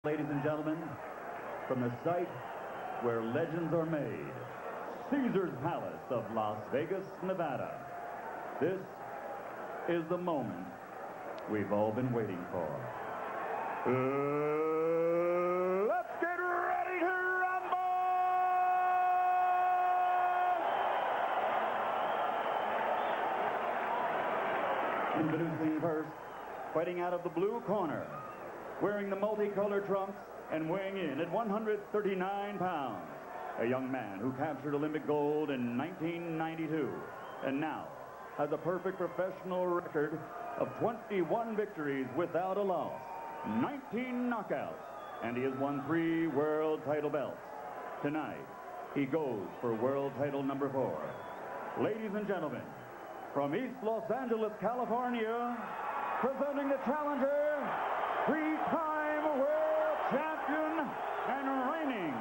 Ladies and gentlemen, from the site where legends are made, Caesar's Palace of Las Vegas, Nevada. This is the moment we've all been waiting for. Let's get ready to rumble! Introducing first, fighting out of the blue corner, wearing the multicolored trunks and weighing in at 139 pounds. A young man who captured Olympic gold in 1992 and now has a perfect professional record of 21 victories without a loss, 19 knockouts, and he has won 3 world title belts. Tonight, he goes for world title number 4. Ladies and gentlemen, from East Los Angeles, California, presenting the challenger, 3-time world champion and reigning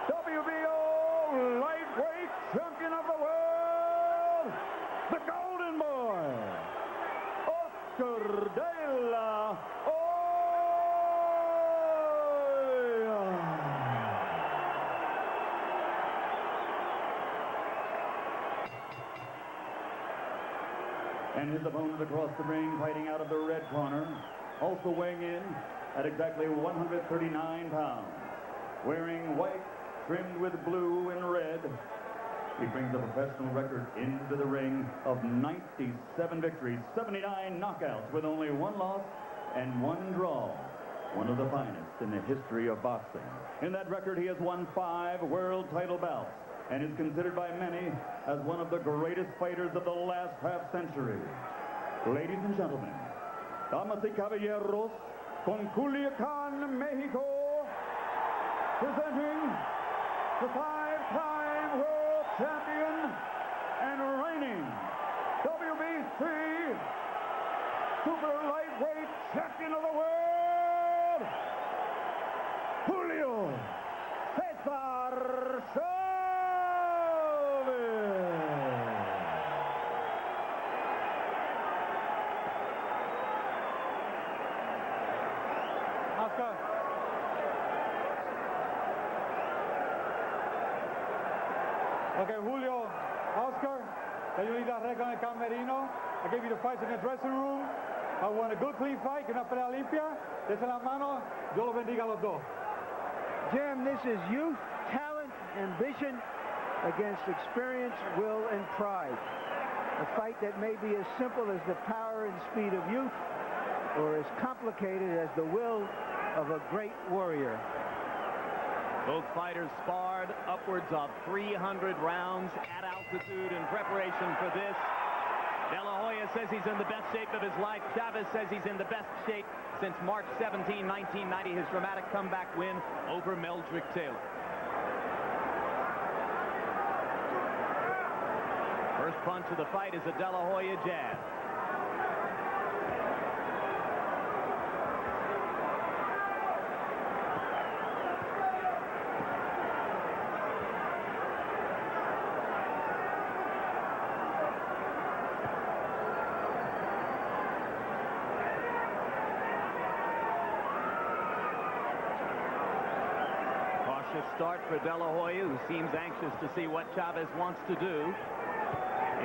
WBO lightweight champion of the world, the Golden Boy, Oscar de la Hoya. And his opponent across the ring, fighting out of the red corner, also weighing in at exactly 139 pounds. Wearing white trimmed with blue and red, he brings a professional record into the ring of 97 victories, 79 knockouts with only 1 loss and 1 draw. One of the finest in the history of boxing. In that record, he has won 5 world title bouts and is considered by many as one of the greatest fighters of the last half-century. Ladies and gentlemen, damas y caballeros, con Culiacán, Mexico, presenting the 5-time world champion and reigning WBC Super Lightweight champion of the world, Julio Cesar Chavez. Oscar. Okay, Julio, Oscar, can you leave that record en el camerino? I gave you the fights in the dressing room. I won a good, clean fight, que una pelea limpia. Dese la mano, Dios los bendiga a los dos. Jim, this is youth, talent, ambition against experience, will, and pride. A fight that may be as simple as the power and speed of youth, or as complicated as the will of a great warrior. Both fighters sparred upwards of 300 rounds at altitude in preparation for this. De La Hoya says he's in the best shape of his life. Chavez says he's in the best shape since March 17, 1990, his dramatic comeback win over Meldrick Taylor. First punch of the fight is a De La Hoya jab. Start for De La Hoya, who seems anxious to see what Chavez wants to do.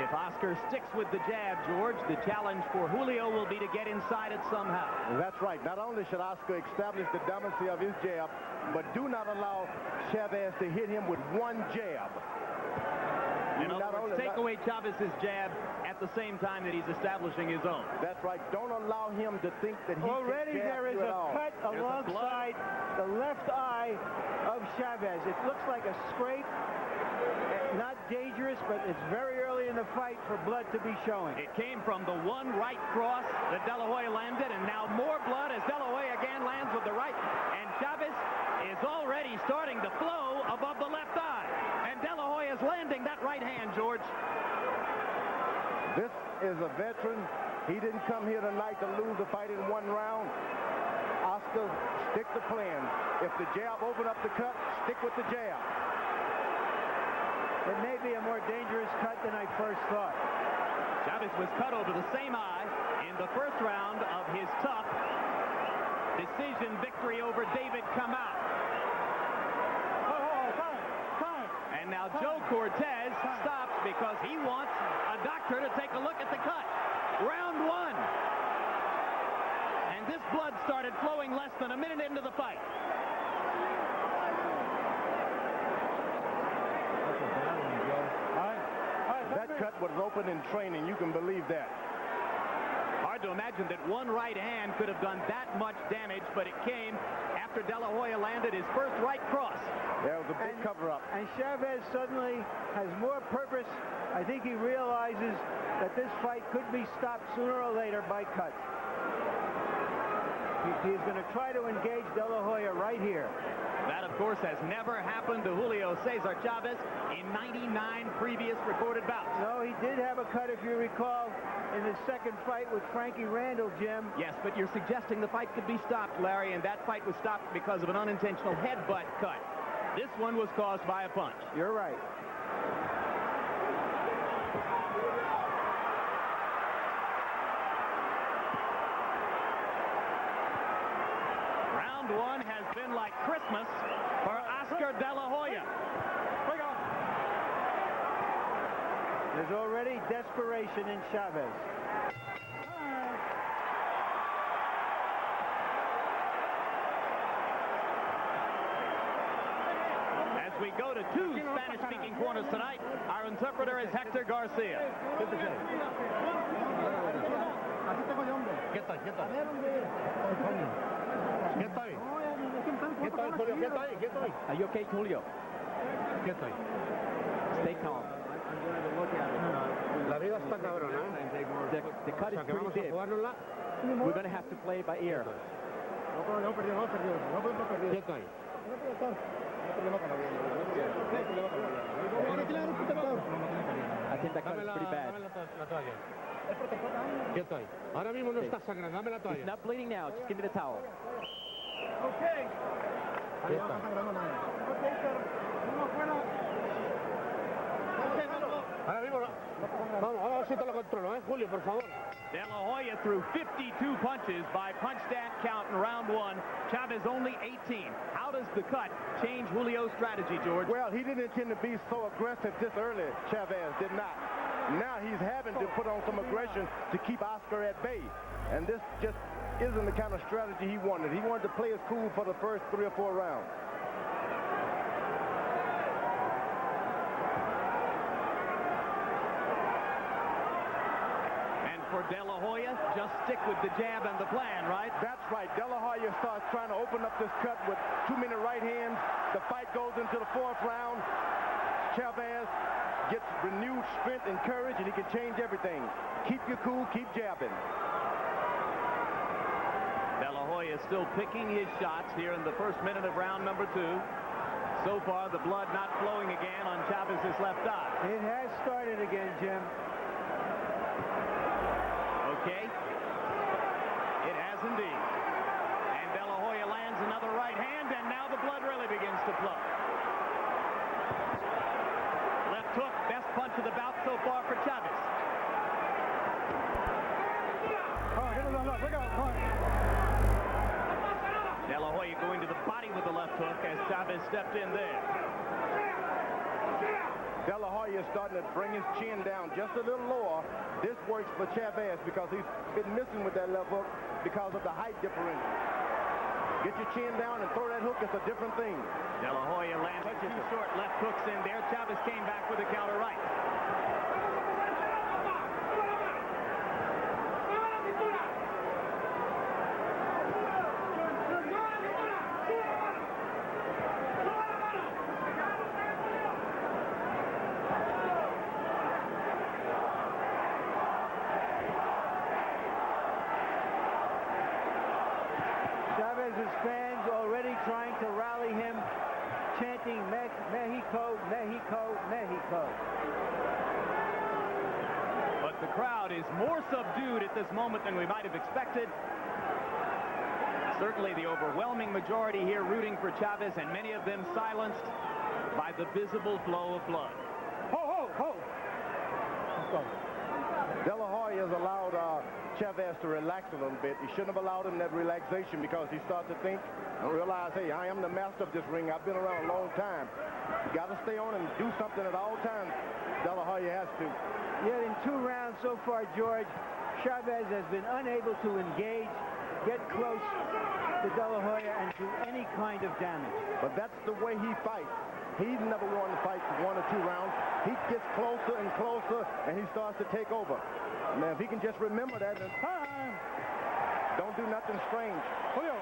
If Oscar sticks with the jab, George, the challenge for Julio will be to get inside it somehow. That's right. Not only should Oscar establish the dominancy of his jab, but do not allow Chavez to hit him with one jab. In other words, take away Chavez's jab at the same time that he's establishing his own. That's right. Don't allow him to think that he already can jab there is you a at all. cut alongside the left eye of Chavez. It looks like a scrape. Not dangerous, but it's very early in the fight for blood to be showing. It came from the one right cross that De La Hoya landed, and now more blood as De La Hoya again lands with the right. And Chavez is already starting to flow above the left eye. And De La Hoya is landing that right hand, George. This is a veteran. He didn't come here tonight to lose the fight in 1 round. Oscar, stick to plan. If the jab open up the cut, stick with the jab. It may be a more dangerous cut than I first thought. Chavez was cut over the same eye in the first round of his tough decision victory over David Kamau. And now Joe Cortez stops because he wants a doctor to take a look at the cut. Round one. And this blood started flowing less than a minute into the fight. That cut was open in training. You can believe that. Hard to imagine that one right hand could have done that much damage, but it came after De La Hoya landed his first right cross. That was a big cover-up. And Chavez suddenly has more purpose. I think he realizes that this fight could be stopped sooner or later by cuts. He's going to try to engage De La Hoya right here. That, of course, has never happened to Julio Cesar Chavez in 99 previous recorded bouts. No, he did have a cut, if you recall, in his second fight with Frankie Randall, Jim. Yes, but you're suggesting the fight could be stopped, Larry, and that fight was stopped because of an unintentional headbutt cut. This one was caused by a punch. You're right. Round one has been like Christmas for Oscar De La Hoya. There's already desperation in Chavez. As we go to two Spanish-speaking corners tonight, our interpreter is Hector Garcia. Are you okay, Julio? Stay calm. La vida está cabrona. The cut is pretty deep. We're going to have to play by ear. Quieto ahí. I think that cut is pretty bad. La toalla. Quieto ahí. Ahora mismo no está sangrando. Dame la It's toalla. not bleeding now. Just give me the towel. Quieto. Ahora mismo no. Vamos, a ver si te lo controlo, Julio, por favor. De La Hoya threw 52 punches by punch stat count in round one. Chavez only 18. How does the cut change Julio's strategy, George? Well, he didn't intend to be so aggressive this early. Chavez did not. Now he's having to put on some aggression to keep Oscar at bay. And this just isn't the kind of strategy he wanted. He wanted to play it cool for the first 3 or 4 rounds. For De La Hoya, just stick with the jab and the plan, right? That's right. De La Hoya starts trying to open up this cut with too many right hands. The fight goes into the 4th round. Chavez gets renewed strength and courage, and he can change everything. Keep your cool, keep jabbing. De La Hoya still picking his shots here in the first minute of round number 2. So far, the blood not flowing again on Chavez's left eye. It has started again, Jim. Okay. It has indeed. And De La Hoya lands another right hand, and now the blood really begins to flow. Left hook, best punch of the bout so far for Chavez. De La Hoya going to the body with the left hook as Chavez stepped in there. De La Hoya is starting to bring his chin down just a little lower. This works for Chavez because he's been missing with that left hook because of the height differential. Get your chin down and throw that hook. It's a different thing. De La Hoya landed too short. Left hooks in there. Chavez came back with a counter right. Chavez's fans already trying to rally him, chanting Mexico, Mexico, Mexico. But the crowd is more subdued at this moment than we might have expected. Certainly the overwhelming majority here rooting for Chavez, and many of them silenced by the visible flow of blood. Ho, ho, ho! Let's go. De La Hoya has allowed Chavez to relax a little bit. He shouldn't have allowed him that relaxation because he started to think and realize, hey, I am the master of this ring. I've been around a long time. You got to stay on and do something at all times. De La Hoya has to. Yet in 2 rounds so far, George, Chavez has been unable to engage, get close to De La Hoya, and do any kind of damage. But that's the way he fights. He's never won the fight for 1 or 2 rounds. He gets closer and closer, and he starts to take over. Now, if he can just remember that, and don't do nothing strange. Julio.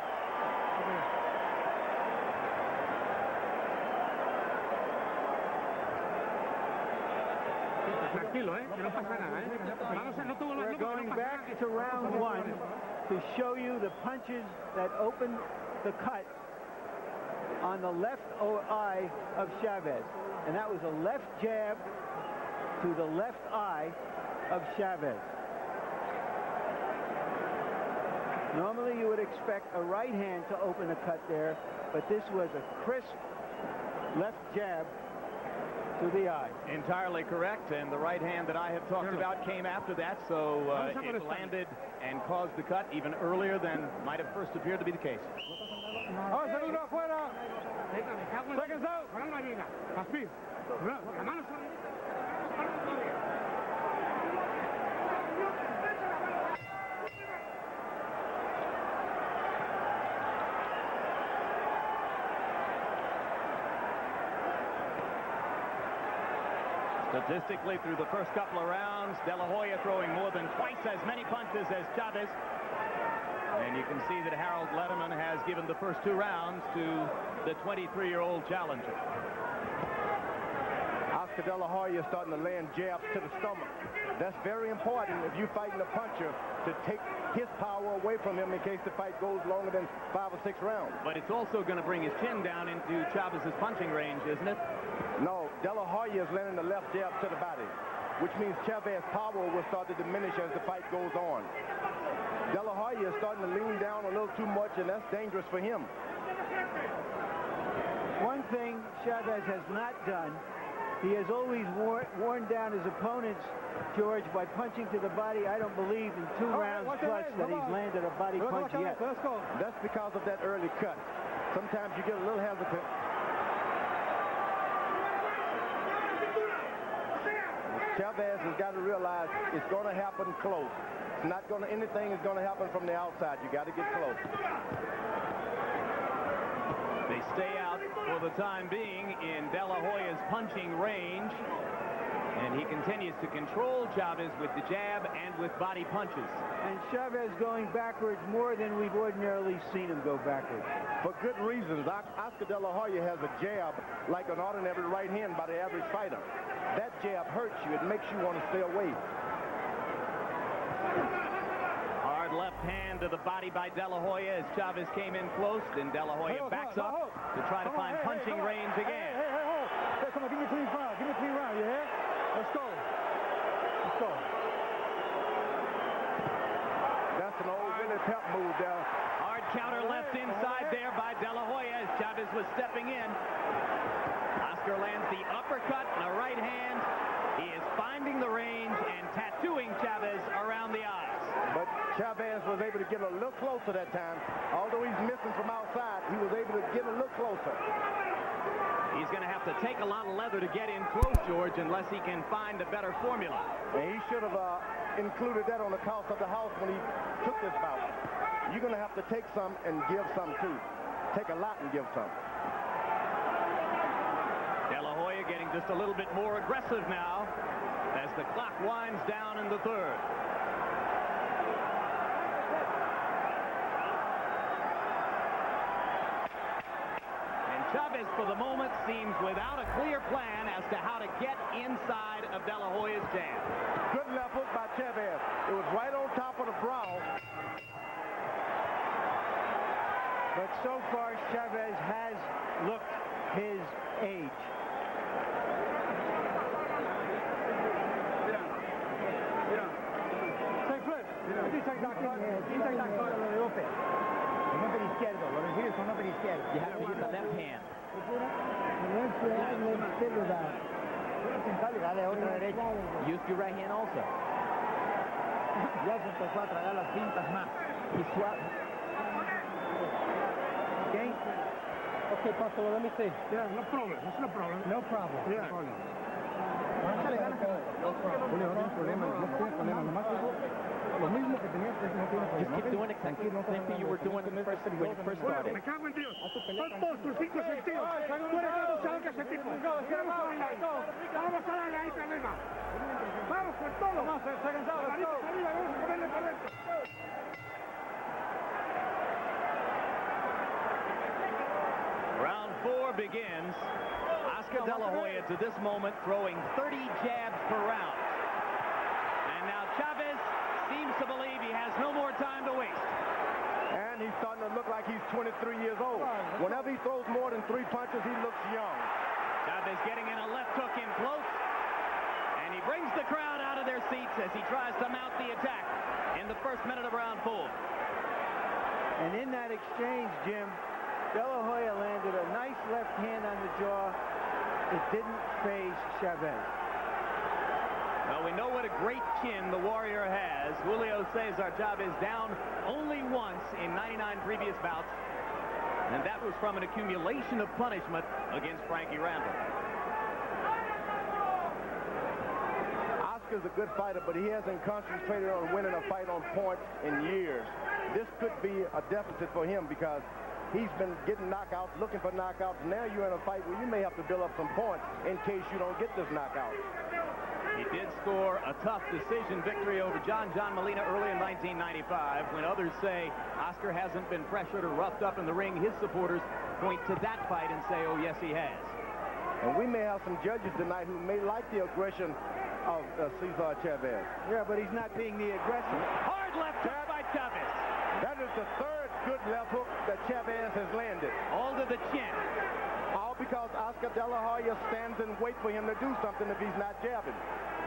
Tranquilo, que no pasa nada, We're going back to round 1 to show you the punches that opened the cut on the left eye of Chavez. And that was a left jab to the left eye of Chavez. Normally you would expect a right hand to open a cut there, but this was a crisp left jab to the eye. Entirely correct, and the right hand that I have talked about came after that, so it landed and caused the cut even earlier than might have first appeared to be the case. Oh, segundo afuera. Seconds out. Statistically, through the first couple of rounds, De La Hoya throwing more than twice as many punches as Chavez. And you can see that Harold Letterman has given the first 2 rounds to the 23-year-old challenger. Oscar De La Hoya is starting to land jabs to the stomach. That's very important if you're fighting a puncher to take his power away from him in case the fight goes longer than 5 or 6 rounds. But it's also going to bring his chin down into Chavez's punching range, isn't it? No, De La Hoya is landing the left jab to the body, which means Chavez's power will start to diminish as the fight goes on. De La Hoya is starting to lean down a little too much, and that's dangerous for him. One thing Chavez has not done, he has always worn down his opponents, George, by punching to the body. I don't believe in 2 rounds plus that he's landed a body punch yet. Let's go. That's because of that early cut. Sometimes you get a little hesitant. Chavez has got to realize it's going to happen close. It's not going to, anything is going to happen from the outside. You got to get close. They stay out for the time being in De La Hoya's punching range. And he continues to control Chavez with the jab and with body punches. And Chavez going backwards more than we've ordinarily seen him go backwards. For good reasons. Oscar De La Hoya has a jab like an ordinary right hand by the average fighter. That jab hurts you. It makes you want to stay away. Hard left hand to the body by De La Hoya as Chavez came in close. Then De La Hoya backs up to try to find punching range again. Hey, come on, give me a clean round. Give me a clean round, you hear? Let's go. Let's go. That's an old Willie Pep move there. Hard counter left inside there by De La Hoya as Chavez was stepping in. Oscar lands the uppercut and a right hand. He is finding the range and tattooing Chavez around the eyes. But Chavez was able to get a little closer that time. Although he's missing from outside, he was able to get a little closer. He's going to have to take a lot of leather to get in close, George, unless he can find a better formula. And he should have included that on the cost of the house when he took this bout. You're going to have to take some and give some, too. Take a lot and give some. De La Hoya getting just a little bit more aggressive now as the clock winds down in the 3rd. Chavez, for the moment, seems without a clear plan as to how to get inside of De La Hoya's jab. Good left hook by Chavez. It was right on top of the brow. But so far, Chavez has looked his age. Take flip. Take that cut. Take that cut. You have to use the left hand. Use your right hand also. Ya se empezó a tragar las pintas más. Y suave. Okay? Okay, Pastor, well, let me see. Yeah, no problem. That's no problem. No problem. Yeah. Julio, no tienes problema, no tienes problema, nomás lo mismo que tenías, no tienes problema. Just keep doing exactly the same thing you were doing when you first started. Me cago en Dios. Son todos tus 5 sentidos. Tú eres un boxeador que ese tipo. Vamos a darle ahí, Canema. Vamos con todo. Vamos, se cansado. Arriba, vamos a ponerle por dentro. Round 4 begins. Oscar De La Hoya to this moment throwing 30 jabs per round. And now Chavez seems to believe he has no more time to waste. And he's starting to look like he's 23 years old. Whenever he throws more than 3 punches, he looks young. Chavez getting in a left hook in close. And he brings the crowd out of their seats as he tries to mount the attack in the first minute of round 4. And in that exchange, Jim, De La Hoya landed a nice left hand on the jaw. It didn't phase Chavez. Well, we know what a great chin the Warrior has. Julio Cesar Chavez down only once in 99 previous bouts. And that was from an accumulation of punishment against Frankie Randall. Oscar's a good fighter, but he hasn't concentrated on winning a fight on points in years. This could be a deficit for him because he's been getting knockouts, looking for knockouts. Now you're in a fight where you may have to build up some points in case you don't get this knockout. He did score a tough decision victory over John Molina early in 1995. When others say Oscar hasn't been pressured or roughed up in the ring, his supporters point to that fight and say, oh, yes, he has. And we may have some judges tonight who may like the aggression of Cesar Chavez. Yeah, but he's not being the aggressor. Hard left hook by Chavez. That is the third good left hook that Chavez has landed. All to the chin. All because Oscar De La Hoya stands and wait for him to do something if he's not jabbing.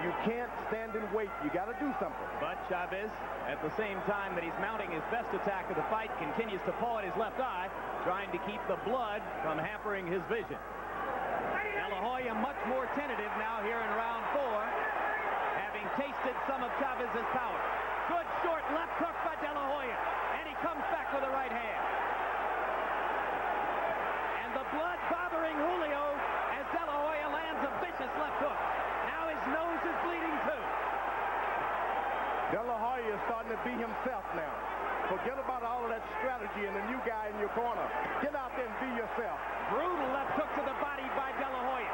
You can't stand and wait. You got to do something. But Chavez, at the same time that he's mounting his best attack of the fight, continues to paw at his left eye, trying to keep the blood from hampering his vision. De La Hoya much more tentative now here in round 4, having tasted some of Chavez's power. Good short left hook by De La Hoya, and he comes back with a right hand. And the blood bothering Julio as De La Hoya lands a vicious left hook. Now his nose is bleeding too. De La Hoya is starting to be himself now. Forget about all of that strategy and the new guy in your corner. Get out there and be yourself. Brutal left hook to the body by De La Hoya.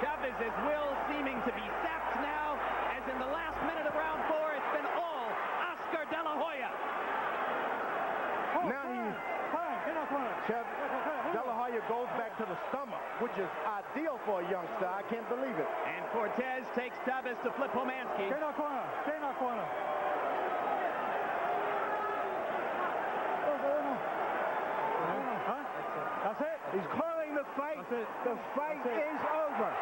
Chavez's will seeming to be sapped now, as in the last minute of round 4, it's been all Oscar De La Hoya. Now De La Hoya goes back to the stomach, which is ideal for a youngster. I can't believe it. And Cortez takes Chavez to flip Homansky. Stay in our corner. Stay in our corner. That's it. He's calling the fight. The fight is over.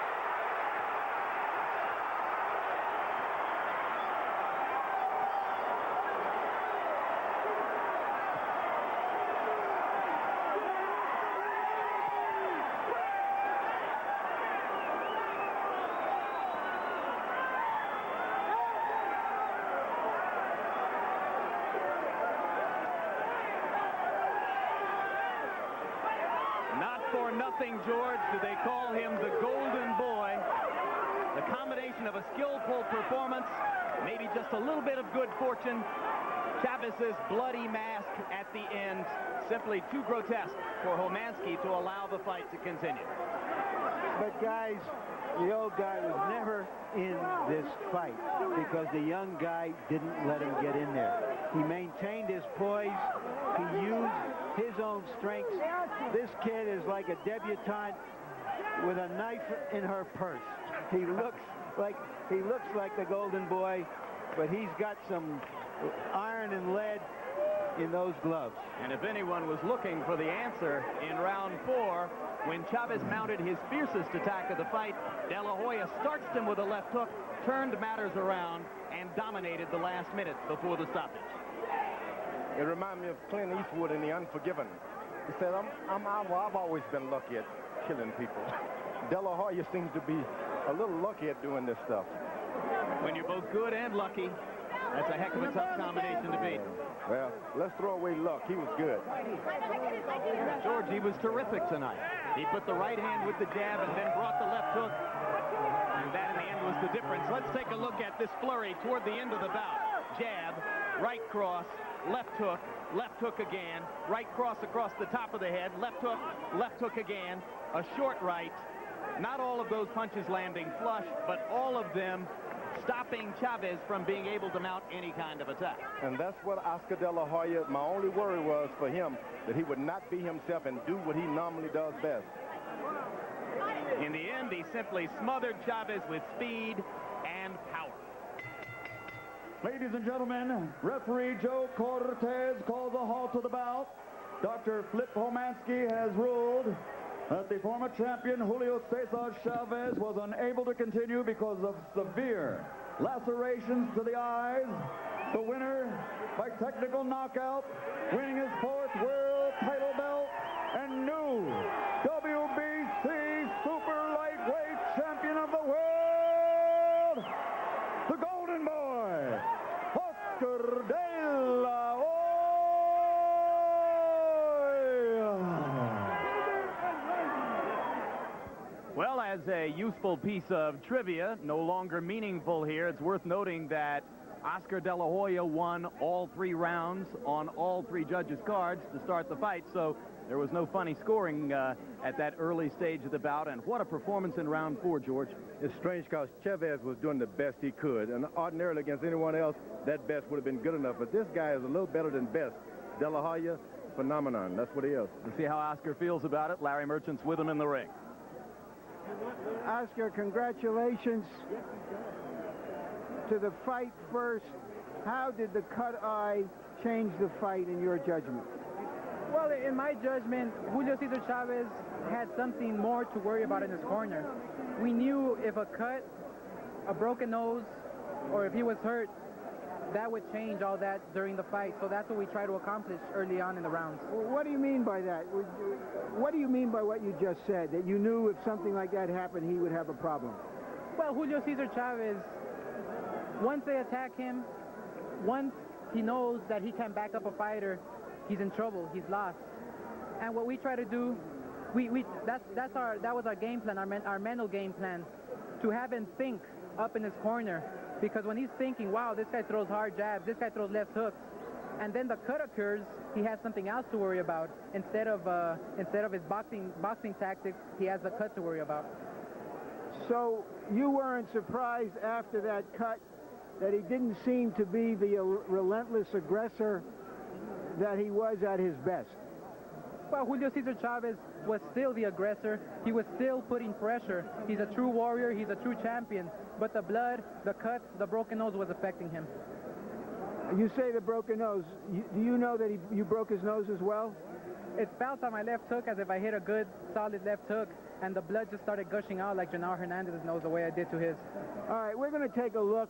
For nothing, George, do they call him the Golden Boy. The combination of a skillful performance, maybe just a little bit of good fortune. Chavez's bloody mask at the end, simply too grotesque for Homansky to allow the fight to continue. But guys, the old guy was never in this fight because the young guy didn't let him get in there. He maintained his poise. He used his own strengths. This kid is like a debutante with a knife in her purse. He looks like the Golden Boy, but he's got some iron and lead in those gloves. And if anyone was looking for the answer in round 4, when Chavez mounted his fiercest attack of the fight, De La Hoya starched him with a left hook, turned matters around, and dominated the last minute before the stoppage. It reminded me of Clint Eastwood in The Unforgiven. He said, I've always been lucky at killing people. De La Hoya seems to be a little lucky at doing this stuff. When you're both good and lucky, That's a heck of a tough combination to beat. Well, let's throw away luck. He was good. George, he was terrific tonight. He put the right hand with the jab and then brought the left hook. And that, in the end, was the difference. Let's take a look at this flurry toward the end of the bout. Jab, right cross, left hook again, right cross across the top of the head, left hook again, a short right. Not all of those punches landing flush, but all of them stopping Chavez from being able to mount any kind of attack. And that's what Oscar De La Hoya, my only worry was for him, that he would not be himself and do what he normally does best. In the end, he simply smothered Chavez with speed and power. Ladies and gentlemen, referee Joe Cortez calls a halt to the bout. Dr. Flip Homansky has ruled that the former champion Julio Cesar Chavez was unable to continue because of severe lacerations to the eyes. The winner by technical knockout, winning his 4th world title belt and new WBC Super Lightweight champion of the world, the Golden Boy, Oscar De La Hoya. Well, as a useful piece of trivia, no longer meaningful here, it's worth noting that Oscar De La Hoya won all 3 rounds on all 3 judges' cards to start the fight, so there was no funny scoring at that early stage of the bout. And what a performance in round 4, George. It's strange because Chavez was doing the best he could, and ordinarily against anyone else, that best would have been good enough. But this guy is a little better than best. De La Hoya, phenomenon. That's what he is. We'll see how Oscar feels about it. Larry Merchant's with him in the ring. Oscar, congratulations to the fight first. How did the cut eye change the fight in your judgment? Well, in my judgment, Julio Cesar Chavez had something more to worry about in his corner. We knew if a cut, a broken nose, or if he was hurt, that would change all that during the fight. So that's what we try to accomplish early on in the rounds. What do you mean by that? What do you mean by what you just said, that you knew if something like that happened, he would have a problem? Well, Julio Cesar Chavez, once they attack him, once he knows that he can back up a fighter, he's in trouble, he's lost. And what we try to do, that was our game plan, our mental game plan, to have him think up in his corner. Because when he's thinking, wow, this guy throws hard jabs, this guy throws left hooks, and then the cut occurs, he has something else to worry about. Instead of his boxing tactics, he has the cut to worry about. So you weren't surprised after that cut that he didn't seem to be the relentless aggressor that he was at his best? Well, Julio Cesar Chavez was still the aggressor. He was still putting pressure. He's a true warrior. He's a true champion. But the blood, the cuts, the broken nose was affecting him. You say the broken nose. Do you know that you broke his nose as well? It felt on my left hook as if I hit a good, solid left hook, and the blood just started gushing out like Janelle Hernandez's nose the way I did to his. All right, we're going to take a look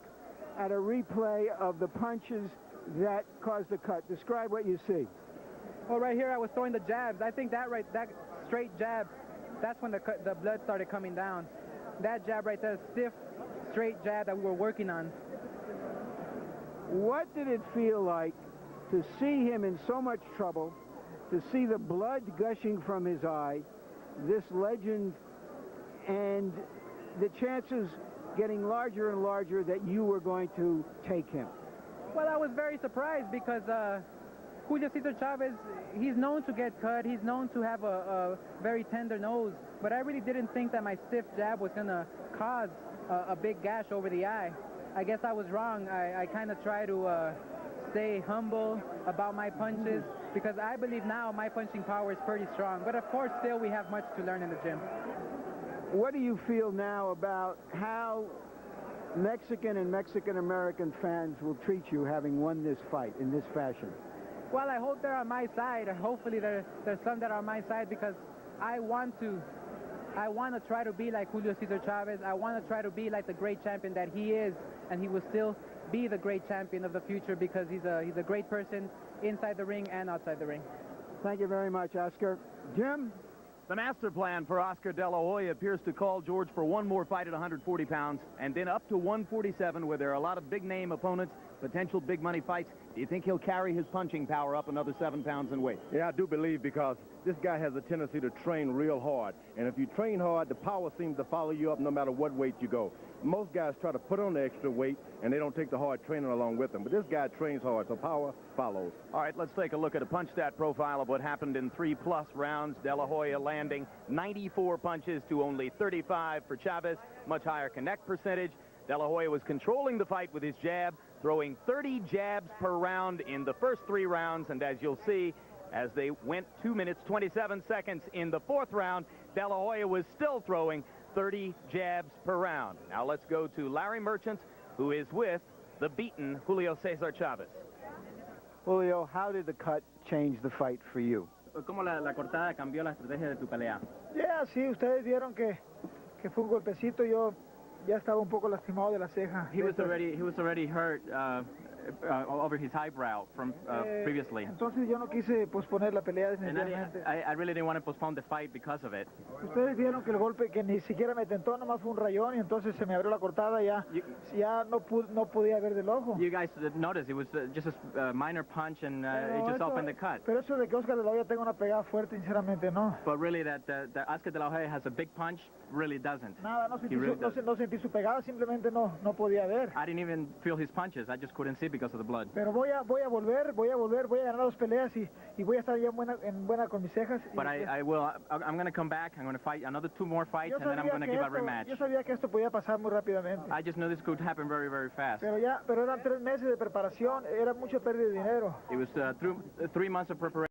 at a replay of the punches that caused the cut. Describe what you see. Well, right here I was throwing the jabs. I think that straight jab, that's when the blood started coming down. That jab right there, stiff, straight jab that we were working on. What did it feel like to see him in so much trouble, to see the blood gushing from his eye, this legend, and the chances getting larger and larger that you were going to take him? Well, I was very surprised because Julio Cesar Chavez, he's known to get cut. He's known to have a very tender nose. But I really didn't think that my stiff jab was going to cause a big gash over the eye. I guess I was wrong. I kind of try to stay humble about my punches because I believe now my punching power is pretty strong. But of course, still we have much to learn in the gym. What do you feel now about how Mexican and Mexican-American fans will treat you having won this fight in this fashion? Well, I hope they're on my side. Hopefully there's some that are on my side because I want to try to be like Julio Cesar Chavez. I want to try to be like the great champion that he is, and he will still be the great champion of the future because he's a great person inside the ring and outside the ring. Thank you very much, Oscar. Jim? The master plan for Oscar De La Hoya appears to call George for one more fight at 140 pounds and then up to 147 where there are a lot of big-name opponents potential big money fights. Do you think he'll carry his punching power up another 7 pounds in weight? Yeah, I do believe, because this guy has a tendency to train real hard. And if you train hard, the power seems to follow you up no matter what weight you go. Most guys try to put on the extra weight, and they don't take the hard training along with them. But this guy trains hard, so power follows. All right, let's take a look at a punch stat profile of what happened in 3+ rounds. De La Hoya landing 94 punches to only 35 for Chavez. Much higher connect percentage. De La Hoya was controlling the fight with his jab, throwing 30 jabs per round in the first 3 rounds. And as you'll see, as they went 2 minutes, 27 seconds in the 4th round, De La Hoya was still throwing 30 jabs per round. Now let's go to Larry Merchant, who is with the beaten Julio Cesar Chavez. Julio, how did the cut change the fight for you? ¿Cómo la cortada cambió la estrategia de tu pelea? Yeah, sí, ustedes vieron que fue un golpecito. Yo ya estaba un poco lastimado de la ceja. He was already hurt over his eyebrow from previously. Entonces yo no quise posponer la pelea And definitivamente. I really didn't want to postpone the fight because of it. Ustedes vieron que el golpe que ni siquiera me tentó, nomás fue un rayón, y entonces se me abrió la cortada, ya no podía ver del ojo. You guys noticed it was just a minor punch, and it just opened the cut. Pero eso de que Oscar de la Hoya tenga una pegada fuerte, sinceramente no. But really, that Oscar de la Hoya has a big punch, really doesn't. Nada, no sentí, He really doesn't. no sentí su pegada, simplemente no podía ver. I didn't even feel his punches. I just couldn't see because of the blood. Pero voy a volver, voy a ganar 2 peleas y voy a estar ya en buena con mis cejas. But I will. I'm going to come back. I'm going to fight another 2 more fights, and then I'm going to give a rematch. Yo sabía que esto podía pasar muy rápidamente. I just knew this could happen very, very fast. Pero eran 3 meses de preparación, era mucho pérdida de dinero. It was 3 months of preparation.